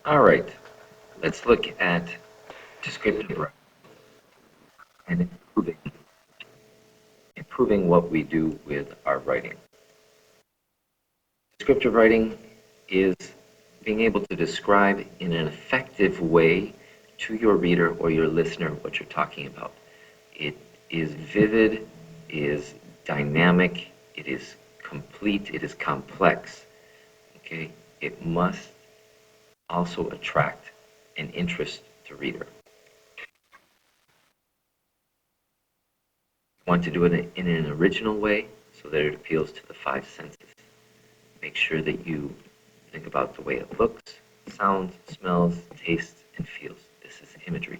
All right, let's look at descriptive writing and improving what we do with our writing. Descriptive writing is being able to describe in an effective way to your reader or your listener what you're talking about. It is vivid, is dynamic, it is complete, it is complex. Okay, it must also attract an interest to reader. You want to do it in an original way so that it appeals to the five senses. Make sure that you think about the way it looks, sounds, smells, tastes, and feels. This is imagery.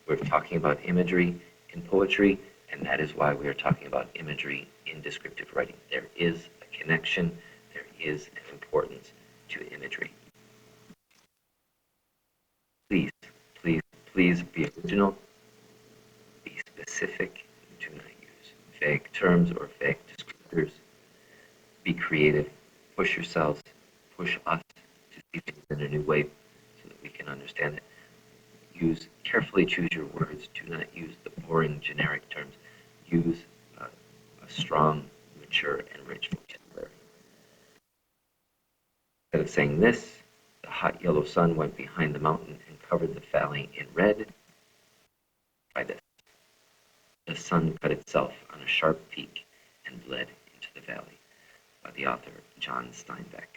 We're talking about imagery in poetry, and that is why we are talking about imagery in descriptive writing. There is a connection, there is an importance to imagery. Please, please, please be original, be specific, do not use vague terms or vague descriptors. Be creative, push yourselves, push us to see things in a new way so that we can understand it. Carefully choose your words. Do not use the boring generic terms. Use a strong, mature, and rich vocabulary. Instead of saying this, the hot yellow sun went behind the mountain and covered the valley in red. Try this. The sun cut itself on a sharp peak and bled into the valley, by the author John Steinbeck.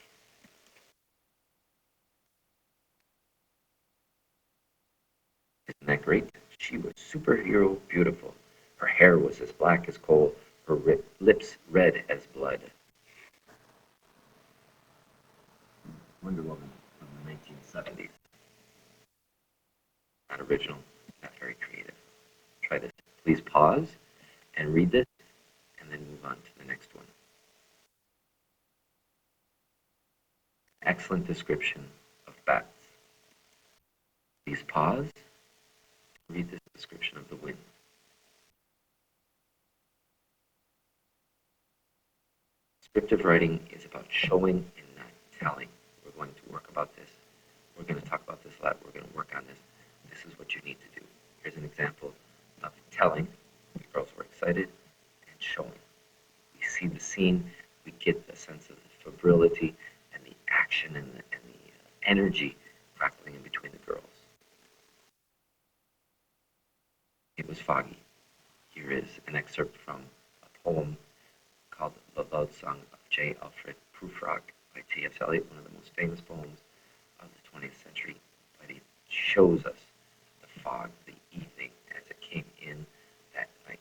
Isn't that great? She was superhero beautiful. Her hair was as black as coal, her lips red as blood. Wonder Woman from the 1970s. Not original, not very creative. Try this. Please pause and read this, and then move on to the next one. Excellent description of bats. Please pause. Read this description of the wind. Descriptive writing is about showing and not telling. We're going to work about this. We're going to talk about this a lot. We're going to work on this. This is what you need to do. Here's an example of telling. The girls were excited, and showing. We see the scene. We get the sense of the febrility and the action and the energy crackling in between the girls. It was foggy. Here is an excerpt from a poem called The Love Song of J. Alfred Prufrock by T.S. Eliot, one of the most famous poems of the 20th century. But it shows us the fog, the evening, as it came in that night.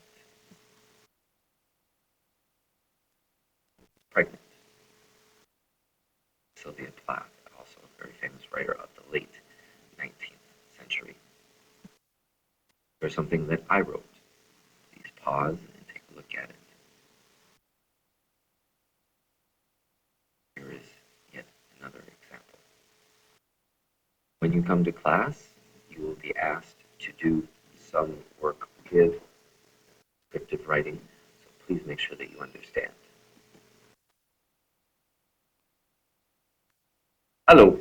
Pregnant. Sylvia Plath, also a very famous writer of the late 19th century. There's something that I wrote. Please pause and take a look at it. Here is yet another example. When you come to class, you will be asked to do some work with descriptive writing, so please make sure that you understand. Hello.